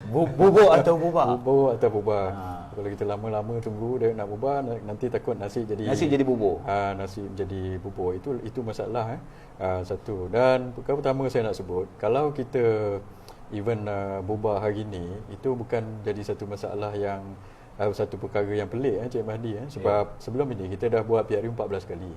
Bubur atau bubar? Bubur atau bubar. Kalau kita lama-lama tunggu dia nak bubar, nanti takut nasi jadi bubur. Nasi jadi bubur. Itu masalah satu. Dan perkara pertama saya nak sebut, kalau kita even bubar hari ni, itu bukan jadi satu masalah yang satu perkara yang pelik Cik Mahdi sebab sebelum ini kita dah buat PRU 14 kali.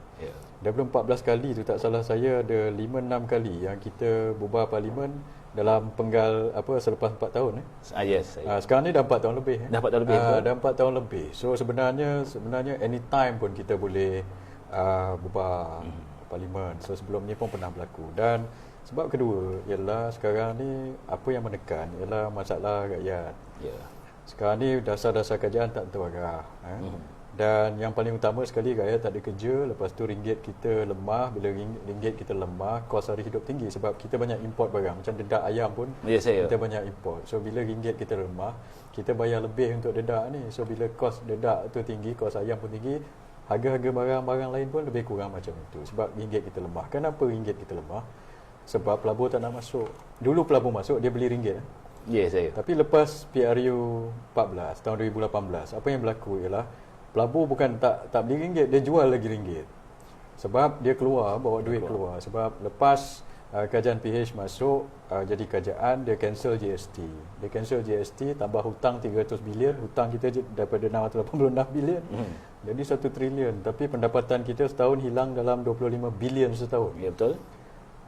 Daripada 14 kali tu tak salah saya ada 5-6 kali yang kita bubar parlimen dalam penggal selepas 4 tahun Yes. Sekarang ni dah 4 tahun lebih. Dah 4 tahun lebih. Dah 4 tahun lebih. So sebenarnya anytime pun kita boleh bubar parlimen. So sebelum ni pun pernah berlaku. Dan sebab kedua ialah sekarang ni apa yang menekan ialah masalah rakyat. Sekarang ni dasar-dasar kerajaan tak tentu arah. Dan yang paling utama sekali, rakyat tak ada kerja. Lepas tu ringgit kita lemah. Bila ringgit kita lemah, kos hari hidup tinggi. Sebab kita banyak import barang. Macam dedak ayam pun kita banyak import. So bila ringgit kita lemah, kita bayar lebih untuk dedak ni. So bila kos dedak tu tinggi, kos ayam pun tinggi, harga-harga barang-barang lain pun lebih kurang macam itu. Sebab ringgit kita lemah. Kenapa ringgit kita lemah? Sebab pelabur tak nak masuk. Dulu pelabur masuk, dia beli ringgit. Tapi lepas PRU 14 tahun 2018, apa yang berlaku ialah pelabur bukan tak beli ringgit, dia jual lagi ringgit. Sebab dia keluar, bawa duit keluar. Sebab lepas kerajaan PH masuk jadi kerajaan, dia cancel GST. Dia cancel GST, tambah hutang 300 bilion. Hutang kita daripada 686 bilion jadi 1 trilion. Tapi pendapatan kita setahun hilang dalam 25 bilion setahun. Ya, betul.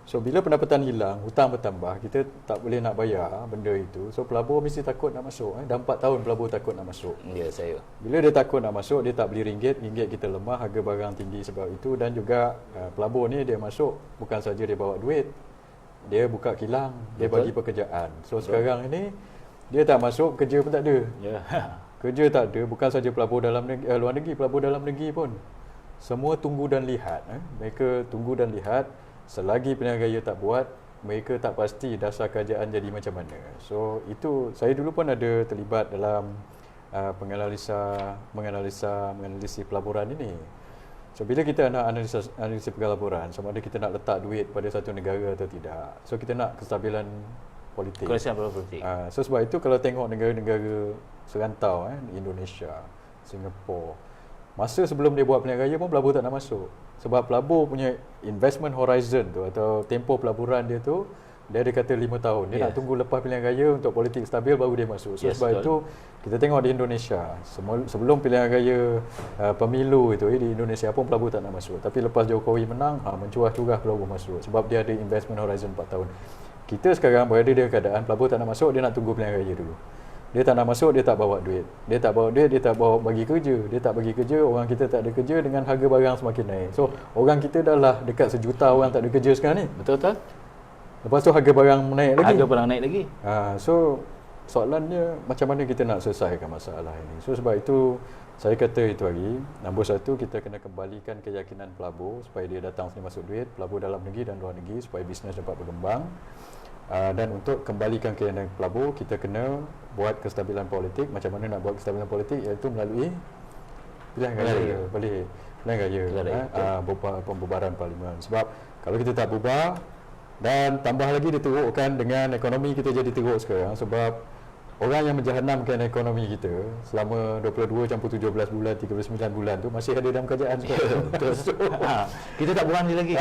So bila pendapatan hilang, hutang bertambah, kita tak boleh nak bayar benda itu. So pelabur mesti takut nak masuk. Dah 4 tahun pelabur takut nak masuk. Bila dia takut nak masuk, dia tak beli ringgit kita lemah, harga barang tinggi sebab itu. Dan juga pelabur ni dia masuk, bukan saja dia bawa duit, dia buka kilang, dia bagi pekerjaan. So sekarang ini dia tak masuk, kerja pun tak ada. Kerja tak ada, bukan saja pelabur dalam negeri, luar negeri, pelabur dalam negeri pun. Semua tunggu dan lihat. Mereka tunggu dan lihat. Selagi pilihan raya tak buat, mereka tak pasti dasar kerajaan jadi macam mana. So itu, saya dulu pun ada terlibat dalam menganalisa pelaburan ini. So bila kita nak analisis pelaburan, sama ada kita nak letak duit pada satu negara atau tidak. So kita nak kestabilan politik. So sebab itu kalau tengok negara-negara serantau, Indonesia, Singapura, masa sebelum dia buat pilihan raya pun pelabur tak nak masuk. Sebab pelabur punya investment horizon tu atau tempoh pelaburan dia tu, dia ada kata 5 tahun. Dia nak tunggu lepas pilihan raya untuk politik stabil baru dia masuk. So sebab itu kita tengok di Indonesia, sebelum pilihan raya pemilu itu di Indonesia pun pelabur tak nak masuk. Tapi lepas Jokowi menang, mencuah-curah pelabur masuk. Sebab dia ada investment horizon 4 tahun. Kita sekarang berada di keadaan pelabur tak nak masuk, dia nak tunggu pilihan raya dulu. Dia tak nak masuk, dia tak bawa duit. Dia tak bawa duit, dia tak bawa bagi kerja. Dia tak bagi kerja, orang kita tak ada kerja dengan harga barang semakin naik. So, orang kita dah lah dekat 1 juta orang tak ada kerja sekarang ni. Betul-betul. Lepas tu harga barang naik lagi. Harga barang naik lagi. So, soalannya macam mana kita nak selesaikan masalah ini. So, sebab itu saya kata itu hari, nombor 1 kita kena kembalikan keyakinan pelabur supaya dia datang sini masuk duit, pelabur dalam negeri dan luar negeri supaya bisnes dapat berkembang. Dan untuk kembalikan keyakinan pelabur, kita kena buat kestabilan politik. Macam mana nak buat kestabilan politik? Iaitu melalui pilihan raya. Pilihan raya. Pembubaran parlimen. Sebab kalau kita tak bubar, dan tambah lagi diterukkan dengan ekonomi kita jadi teruk sekarang. Sebab orang yang menjahanamkan ekonomi kita selama 22 campur 17 bulan, 39 bulan tu masih ada dalam kerajaan sekarang. Kita tak buang dia lagi.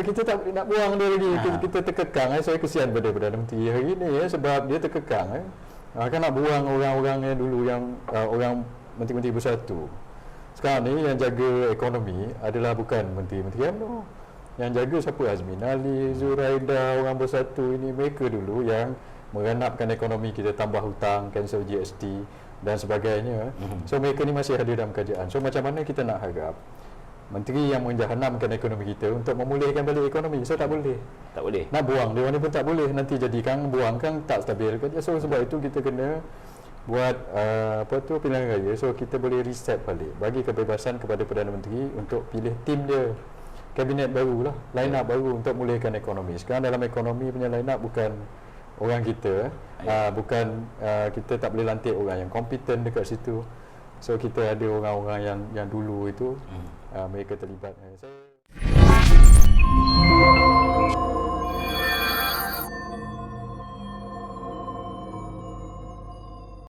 Kita tak nak buang dia lagi. Kita terkekang. Saya kesian pada Perdana Menteri hari ini sebab dia terkekang. Kan nak buang orang-orang yang dulu yang orang menteri-menteri bersatu. Sekarang ni yang jaga ekonomi adalah bukan menteri-menteri UMNO. Yang jaga siapa? Azmin Ali, Zuraida, orang bersatu ini. Mereka dulu yang merenapkan ekonomi kita, tambah hutang, cancel GST dan sebagainya. So mereka ni masih ada dalam kerajaan. So macam mana kita nak harap menteri yang menjahanamkan ekonomi kita untuk memulihkan balik ekonomi? So tak boleh. Nak buang dia ni pun tak boleh. Nanti jadikan buang kan tak stabil. So sebab itu kita kena buat pilihan raya. So kita boleh reset balik, bagi kebebasan kepada Perdana Menteri untuk pilih tim dia, kabinet baru lah, line up baru untuk memulihkan ekonomi. Sekarang dalam ekonomi punya line up bukan orang kita, bukan kita tak boleh lantik orang yang kompeten dekat situ. So kita ada orang-orang yang dulu itu mereka terlibat.